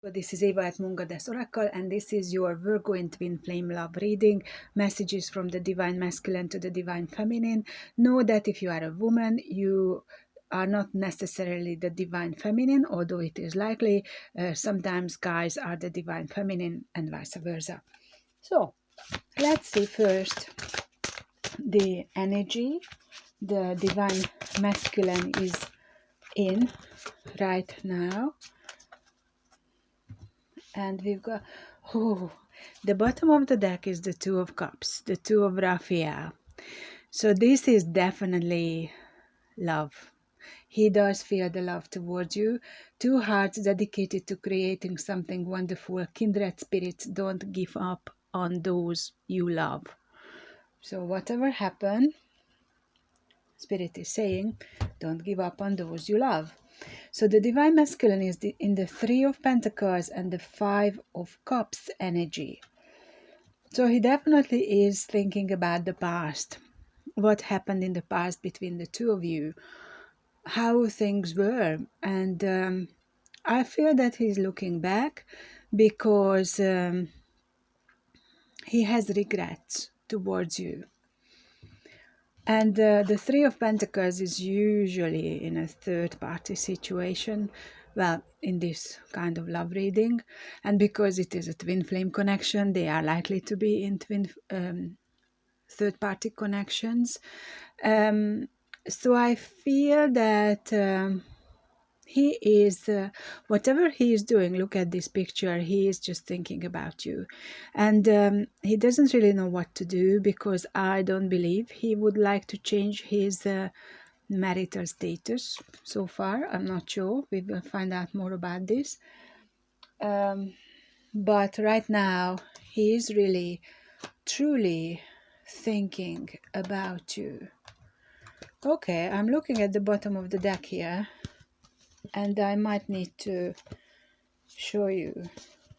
This is Eva at Moon Goddess Oracle, and this is your Virgo and Twin Flame love reading. Messages from the Divine Masculine to the Divine Feminine. Know that if you are a woman, you are not necessarily the Divine Feminine, although it is likely. Sometimes guys are the Divine Feminine and vice versa. So, let's see first the energy the Divine Masculine is in right now. And we've got, the bottom of the deck is the Two of Cups, the Two of Raphael. So this is definitely love. He does feel the love towards you. Two hearts dedicated to creating something wonderful. Kindred spirits, don't give up on those you love. So whatever happened, Spirit is saying, don't give up on those you love. So the Divine Masculine is in the Three of Pentacles and the Five of Cups energy. So he definitely is thinking about the past. What happened in the past between the two of you. How things were. And I feel that he's looking back because he has regrets towards you. And the Three of Pentacles is usually in a third-party situation, well, in this kind of love reading. And because it is a twin flame connection, they are likely to be in third-party connections. So I feel that he is, whatever he is doing, look at this picture, he is just thinking about you. And he doesn't really know what to do, because I don't believe he would like to change his marital status so far. I'm not sure. We will find out more about this. But right now, he is really, truly thinking about you. Okay, I'm looking at the bottom of the deck here. And I might need to show you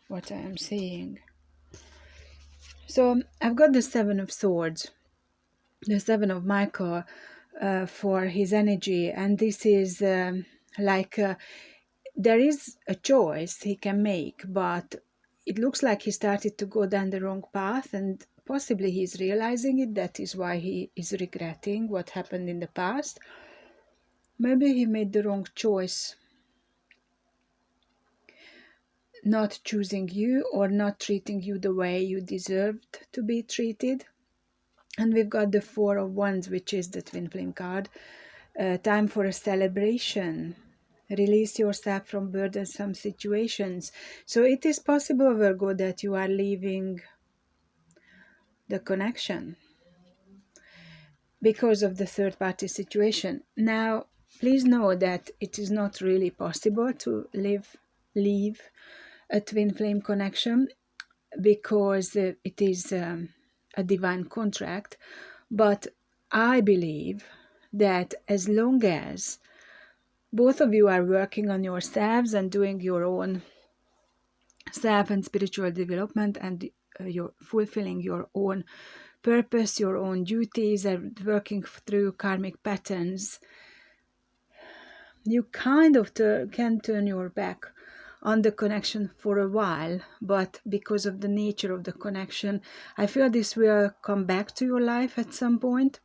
what I am seeing. So I've got the Seven of Swords, the Seven of Michael for his energy. And this is there is a choice he can make, but it looks like he started to go down the wrong path, and possibly he's realizing it. That is why he is regretting what happened in the past. Maybe he made the wrong choice, not choosing you or not treating you the way you deserved to be treated. And we've got the Four of Wands, which is the Twin Flame card. Time for a celebration. Release yourself from burdensome situations. So it is possible, Virgo, that you are leaving the connection because of the third-party situation. Now, please know that it is not really possible to leave a twin flame connection, because it is a divine contract. But I believe that as long as both of you are working on yourselves and doing your own self and spiritual development, and you're fulfilling your own purpose, your own duties, and working through karmic patterns, you kind of can turn your back on the connection for a while. But because of the nature of the connection, I feel this will come back to your life at some point,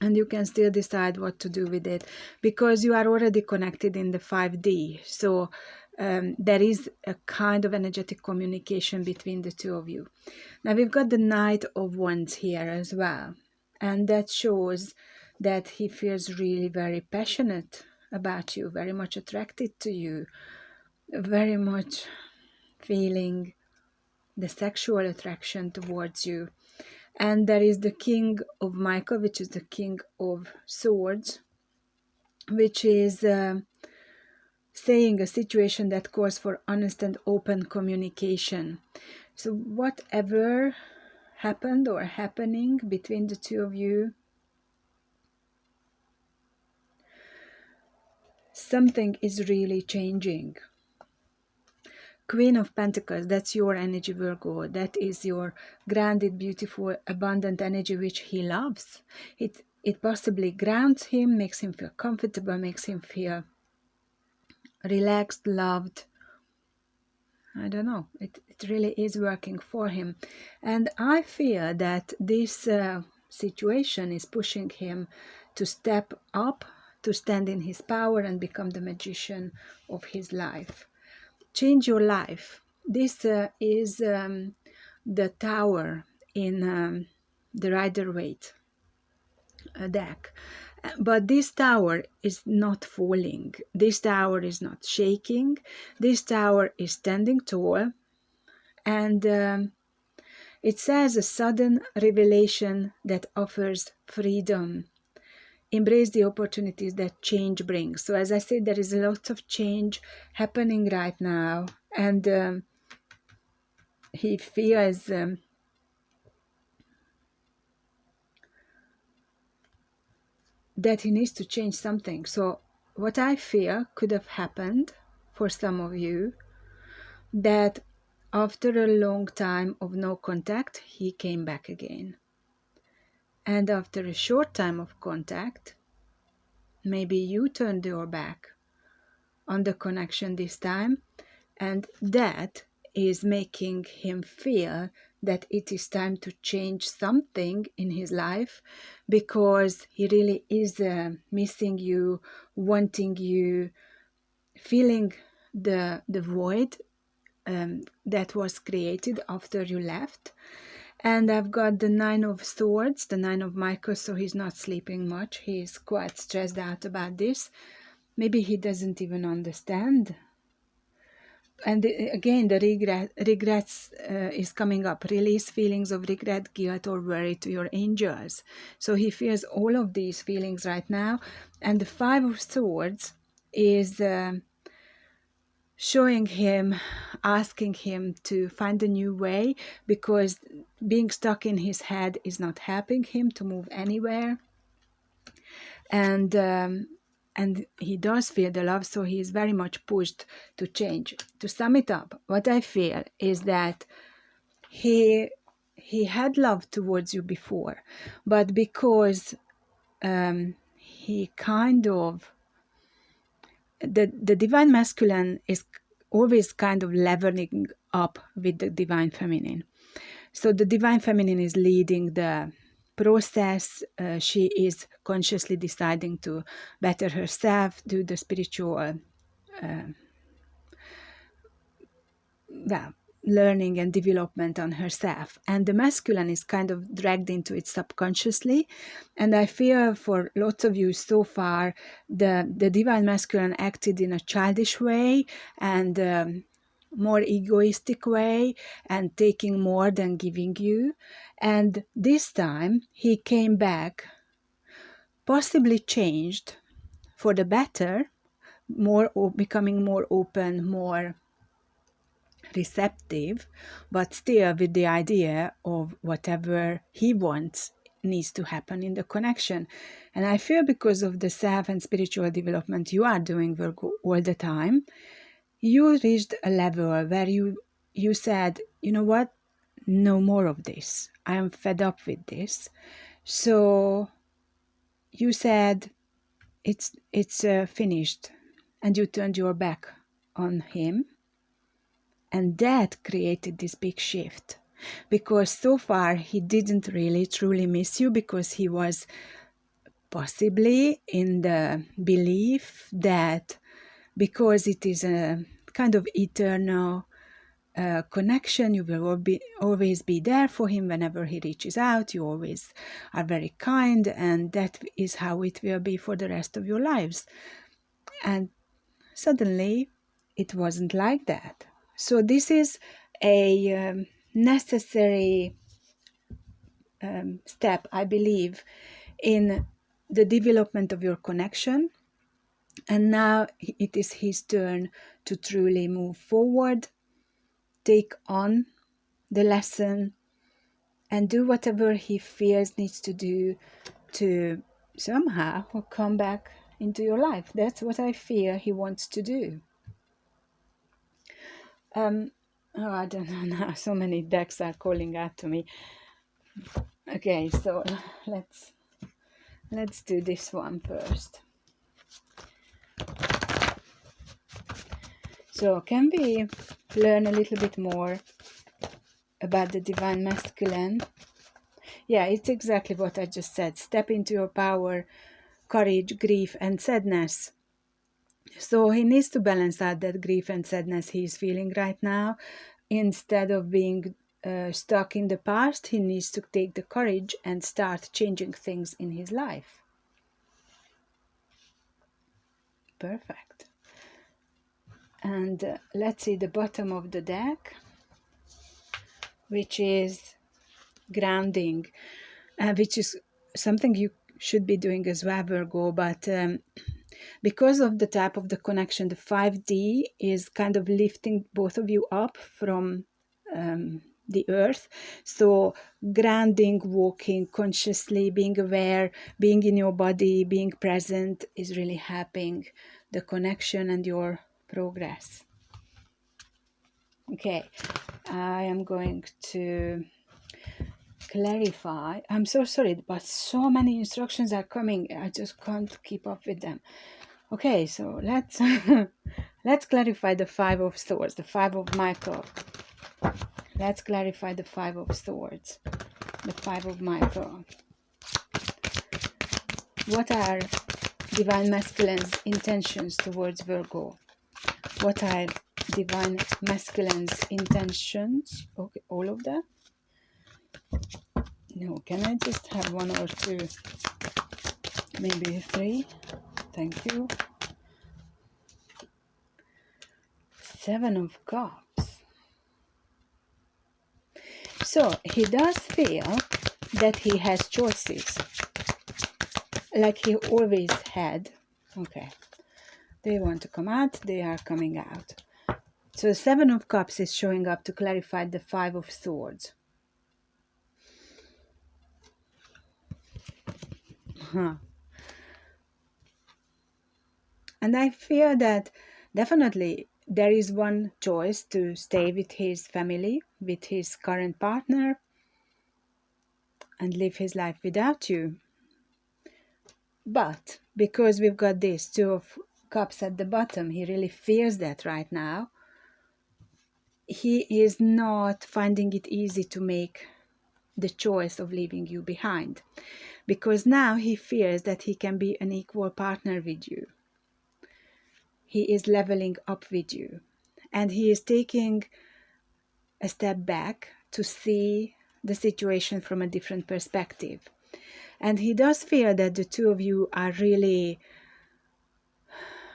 and you can still decide what to do with it, because you are already connected in the 5D. So there is a kind of energetic communication between the two of you. Now we've got the Knight of Wands here as well, and that shows that he feels really very passionate about you, very much attracted to you, very much feeling the sexual attraction towards you. And there is the King of Michael, which is the King of Swords, which is saying a situation that calls for honest and open communication. So whatever happened or happening between the two of you, something is really changing. Queen of Pentacles, that's your energy, Virgo. That is your grounded, beautiful, abundant energy, which he loves. It possibly grounds him, makes him feel comfortable, makes him feel relaxed, loved. I don't know, it really is working for him. And I fear that this situation is pushing him to step up, to stand in his power and become the magician of his life. Change your life. This is the tower in the Rider-Waite deck. But this tower is not falling. This tower is not shaking. This tower is standing tall. And it says a sudden revelation that offers freedom. Embrace the opportunities that change brings. So as I said, there is a lot of change happening right now. And he feels that he needs to change something. So what I fear could have happened for some of you, that after a long time of no contact, he came back again. And after a short time of contact, maybe you turned your back on the connection this time, and that is making him feel that it is time to change something in his life, because he really is missing you, wanting you, feeling the void that was created after you left. And I've got the 9 of Swords, the 9 of Michael, so he's not sleeping much. He's quite stressed out about this. Maybe he doesn't even understand. And again, the regrets is coming up. Release feelings of regret, guilt, or worry to your angels. So he feels all of these feelings right now. And the 5 of Swords is showing him, asking him to find a new way, because being stuck in his head is not helping him to move anywhere. And he does feel the love, so he is very much pushed to change. To sum it up, what I feel is that he had love towards you before, but because he kind of, the divine masculine is always kind of leveling up with the divine feminine. So the divine feminine is leading the process. She is consciously deciding to better herself, do the spiritual learning and development on herself. And the masculine is kind of dragged into it subconsciously. And I fear for lots of you so far, the divine masculine acted in a childish way and more egoistic way, and taking more than giving you. And this time he came back, possibly changed for the better, becoming more open, more receptive, but still with the idea of whatever he wants needs to happen in the connection. And I feel because of the self and spiritual development you are doing, Virgo, all the time, you reached a level where you said, you know what, no more of this. I am fed up with this. So you said it's finished, and you turned your back on him. And that created this big shift, because so far he didn't really truly miss you, because he was possibly in the belief that because it is a kind of eternal connection, you will always be there for him whenever he reaches out. You always are very kind, and that is how it will be for the rest of your lives. And suddenly it wasn't like that. So this is a necessary step, I believe, in the development of your connection. And now it is his turn to truly move forward, take on the lesson, and do whatever he feels needs to do to somehow come back into your life. That's what I fear he wants to do. I don't know now. So many decks are calling out to me. Okay, so let's do this one first. So can we learn a little bit more about the divine masculine? Yeah, it's exactly what I just said. Step into your power, courage, grief, and sadness. So he needs to balance out that grief and sadness he's feeling right now. Instead of being stuck in the past, he needs to take the courage and start changing things in his life. Perfect. And let's see the bottom of the deck, which is grounding, which is something you should be doing as well, Virgo, but because of the type of the connection, the 5D is kind of lifting both of you up from the earth. So grounding, walking consciously, being aware, being in your body, being present is really helping the connection and your progress. Okay, I am going to clarify. I'm so sorry, but so many instructions are coming. I just can't keep up with them. Okay, so let's let's clarify the Five of Swords, the Five of Michael. Let's clarify the Five of Swords, the Five of Michael. What are divine masculine's intentions towards Virgo? What are divine masculine's intentions? Okay, all of that? No, can I just have one or two? Maybe three? Thank you. Seven of Cups. So he does feel that he has choices, like he always had. Okay, they want to come out, they are coming out. So Seven of Cups is showing up to clarify the Five of Swords. And I feel that definitely there is one choice to stay with his family, with his current partner, and live his life without you. But because we've got this Two of Cups at the bottom, he really fears that right now. He is not finding it easy to make the choice of leaving you behind, because now he fears that he can be an equal partner with you. He is leveling up with you, and he is taking a step back to see the situation from a different perspective. And he does fear that the two of you are really,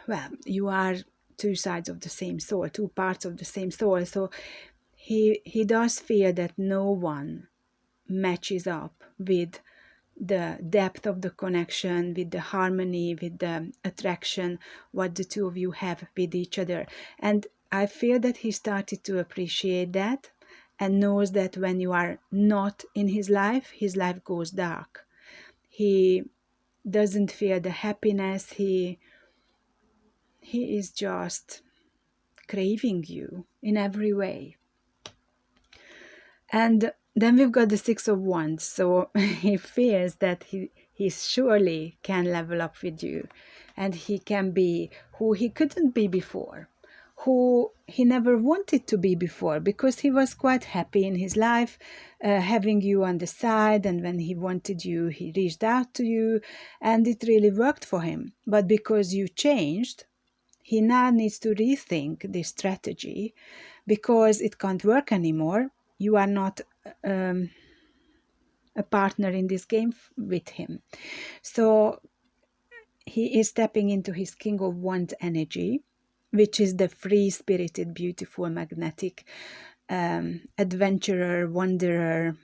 well, you are two sides of the same soul, two parts of the same soul. So he does fear that no one matches up with the depth of the connection, with the harmony, with the attraction, what the two of you have with each other. And I feel that he started to appreciate that and knows that when you are not in his life goes dark. He doesn't feel the happiness. He is just craving you in every way. And then we've got the Six of Wands. So he fears that he surely can level up with you, and he can be who he couldn't be before, who he never wanted to be before, because he was quite happy in his life, having you on the side, and when he wanted you, he reached out to you, and it really worked for him. But because you changed, he now needs to rethink this strategy, because it can't work anymore. You are not a partner in this game with him. So he is stepping into his King of Wands energy, which is the free-spirited, beautiful, magnetic adventurer, wanderer.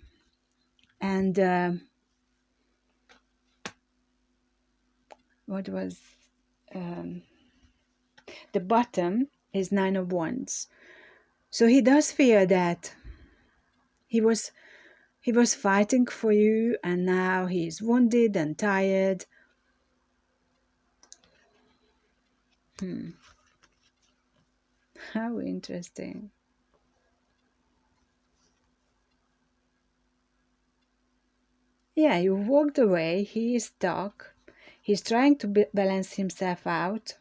And what was... the bottom is Nine of Wands. So he does fear that he was fighting for you, and now he's wounded and tired. How interesting. Yeah, you walked away. He is stuck. He's trying to balance himself out.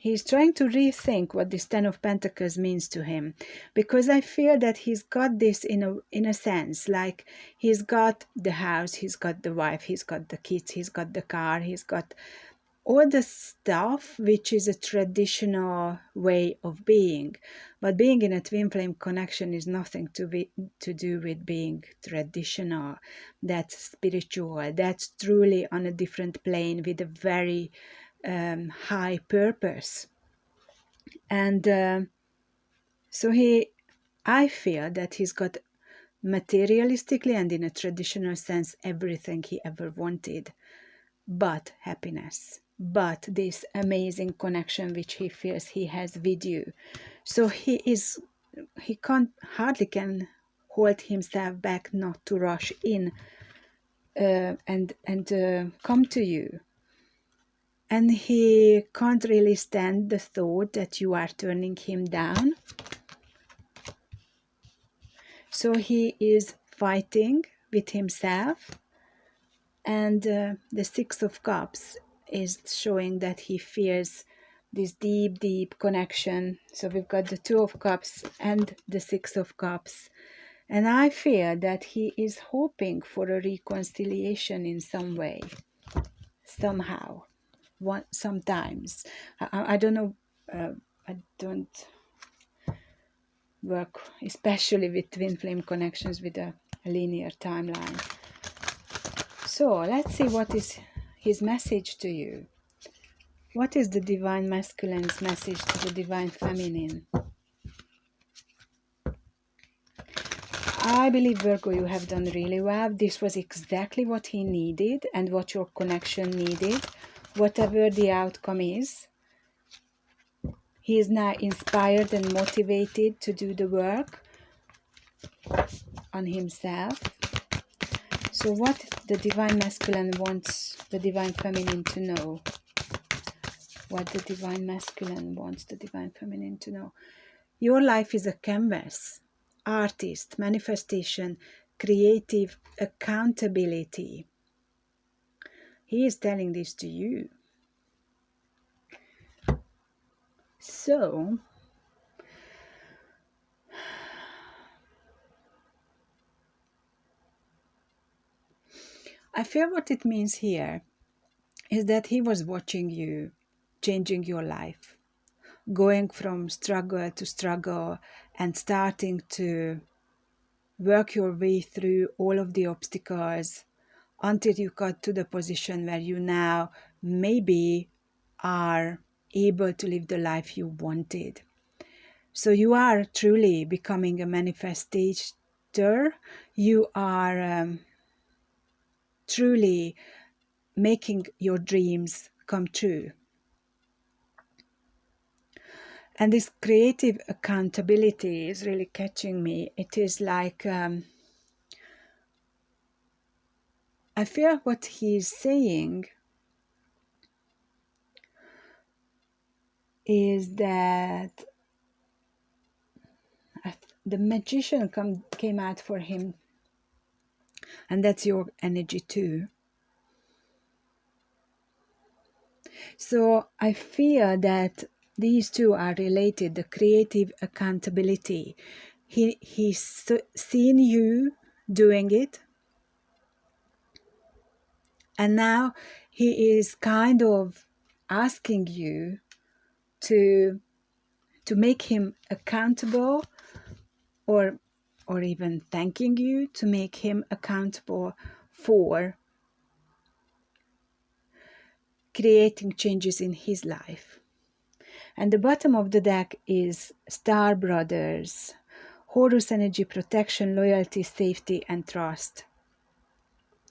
He's trying to rethink what this Ten of Pentacles means to him, because I feel that he's got this in a sense, like he's got the house, he's got the wife, he's got the kids, he's got the car, he's got all the stuff which is a traditional way of being. But being in a twin flame connection is nothing to do with being traditional. That's spiritual. That's truly on a different plane with a very high purpose. And so I feel that he's got materialistically and in a traditional sense everything he ever wanted, but happiness, but this amazing connection which he feels he has with you. So he hardly can hold himself back not to rush in and come to you. And he can't really stand the thought that you are turning him down. So he is fighting with himself. And the Six of Cups is showing that he fears this deep, deep connection. So we've got the Two of Cups and the Six of Cups. And I fear that he is hoping for a reconciliation in some way, somehow. Sometimes I don't know. I don't work especially with twin flame connections with a linear timeline. So let's see what is his message to you. What is the divine masculine's message to the divine feminine? I believe, Virgo, you have done really well. This was exactly what he needed and what your connection needed. Whatever the outcome is, he is now inspired and motivated to do the work on himself. So what the divine masculine wants the divine feminine to know? What the divine masculine wants the divine feminine to know? Your life is a canvas. Artist, manifestation, creative accountability. He is telling this to you. So, I feel what it means here is that he was watching you, changing your life, going from struggle to struggle and starting to work your way through all of the obstacles until you got to the position where you now maybe are able to live the life you wanted. So you are truly becoming a manifestator. You are truly making your dreams come true. And this creative accountability is really catching me. It is like, I feel what he's saying is that the magician came out for him, and that's your energy too. So I feel that these two are related, the creative accountability. He's seen you doing it, and now he is kind of asking you to make him accountable, or even thanking you to make him accountable for creating changes in his life. And the bottom of the deck is Star Brothers, Horus energy, protection, loyalty, safety, and trust.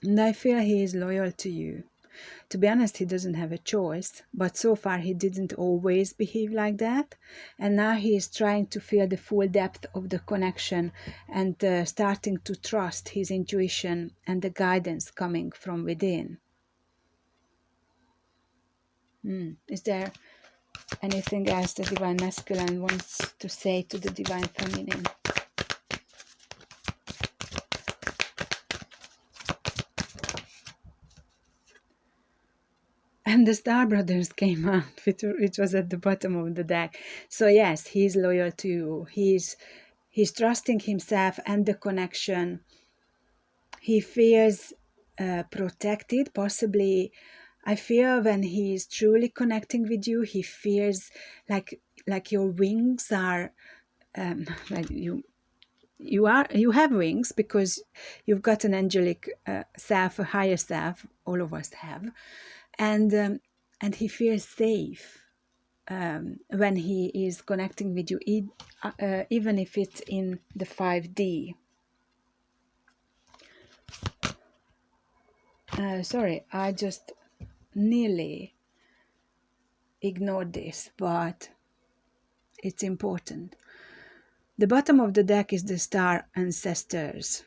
And I feel he is loyal to you. To be honest, he doesn't have a choice, but so far he didn't always behave like that. And now he is trying to feel the full depth of the connection and starting to trust his intuition and the guidance coming from within. Is there anything else the divine masculine wants to say to the divine feminine? And the Star Brothers came out, which was at the bottom of the deck. So yes, he's loyal to you. He's trusting himself and the connection. He feels protected. Possibly, I fear when he's truly connecting with you, he feels like your wings are like you have wings because you've got an angelic self, a higher self. All of us have, and he feels safe when he is connecting with you, even if it's in the 5D. Sorry, I just nearly ignored this, but it's important. The bottom of the deck is the star ancestors,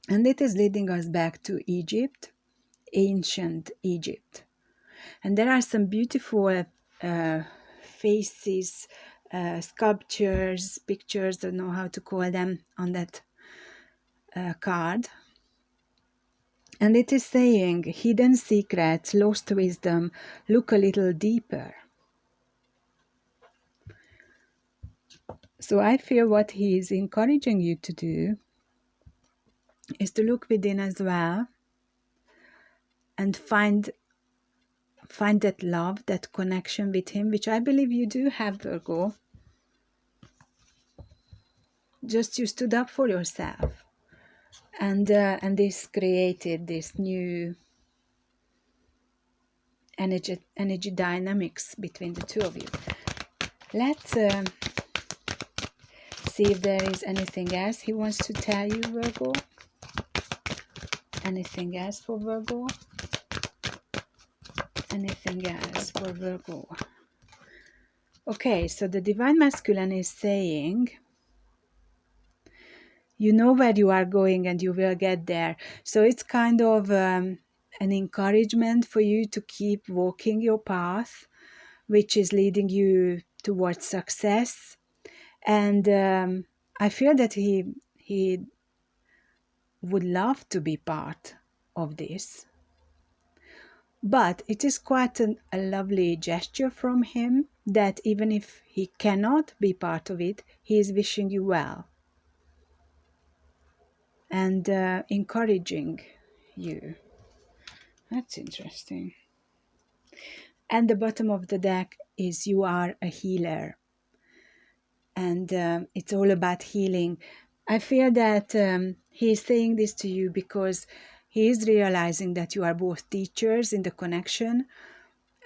and it is leading us back to Egypt, ancient Egypt. And there are some beautiful faces, sculptures, pictures, don't know how to call them, on that card. And it is saying, hidden secrets, lost wisdom, look a little deeper. So I feel what he is encouraging you to do is to look within as well and find that love, that connection with him, which I believe you do have, Virgo. Just you stood up for yourself. And this created this new energy dynamics between the two of you. Let's see if there is anything else he wants to tell you, Virgo. Anything else for Virgo? Anything else for Virgo? Okay, so the Divine Masculine is saying, you know where you are going and you will get there. So it's kind of an encouragement for you to keep walking your path, which is leading you towards success. And I feel that he would love to be part of this. But it is quite a lovely gesture from him that even if he cannot be part of it, he is wishing you well and encouraging you. That's interesting. And the bottom of the deck is you are a healer. And it's all about healing. I feel that he's saying this to you because he is realizing that you are both teachers in the connection.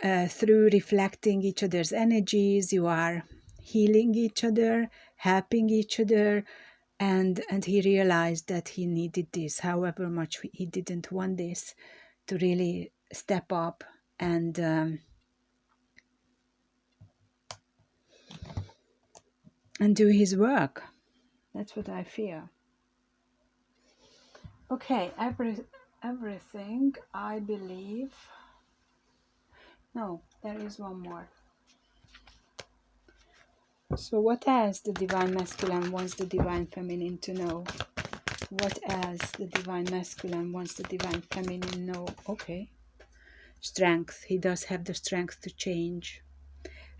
Through reflecting each other's energies, you are healing each other, helping each other, and he realized that he needed this, however much he didn't want this, to really step up and do his work. That's what I feel. Okay, everything, I believe. No, there is one more. So what else the Divine Masculine wants the Divine Feminine to know? What else the Divine Masculine wants the Divine Feminine know? Okay. Strength. He does have the strength to change.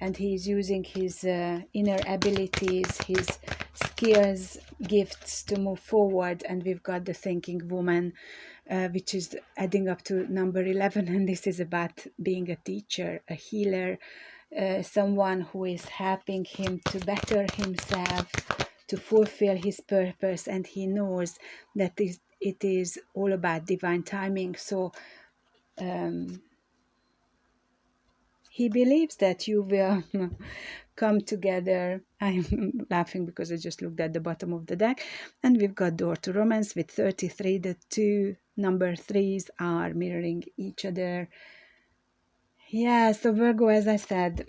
And he is using his inner abilities, his skills, gifts to move forward. And we've got the Thinking Woman, which is adding up to number 11. And this is about being a teacher, a healer, someone who is helping him to better himself, to fulfill his purpose. And he knows that it is all about divine timing. So he believes that you will come together. I'm laughing because I just looked at the bottom of the deck. And we've got Door to Romance with 33. The two number 3s are mirroring each other. Yeah, so Virgo, as I said.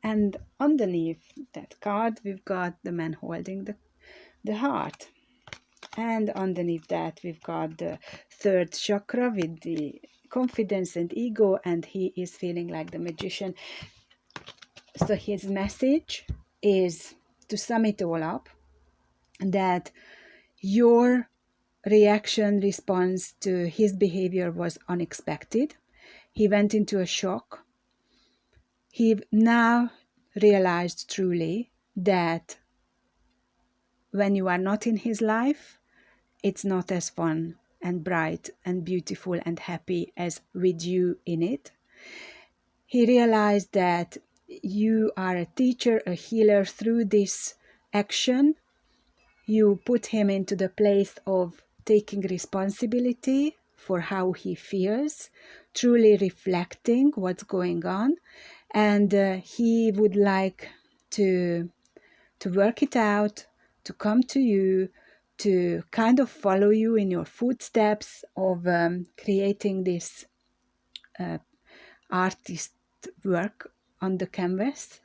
And underneath that card, we've got the man holding the heart. And underneath that, we've got the third chakra with the confidence and ego, and he is feeling like the magician. So his message is, to sum it all up, that your response to his behavior was unexpected. He went into a shock. He now realized truly that when you are not in his life, it's not as fun and bright and beautiful and happy as with you in it. He realized that you are a teacher, a healer through this action. You put him into the place of taking responsibility for how he feels, truly reflecting what's going on, and he would like to work it out, to come to you, to kind of follow you in your footsteps of creating this artist work on the canvas.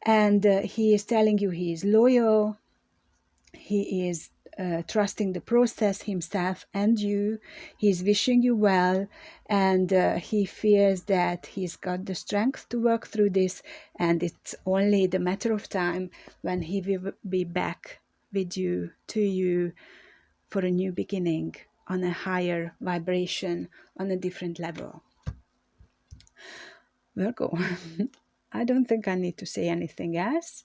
And he is telling you he is loyal, he is trusting the process himself and you. He's wishing you well, and he feels that he's got the strength to work through this, and it's only the matter of time when he will be back with you, to you, for a new beginning on a higher vibration, on a different level. Virgo. I don't think I need to say anything else.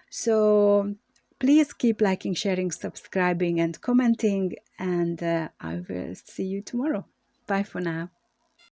So please keep liking, sharing, subscribing, and commenting, and I will see you tomorrow. Bye for now.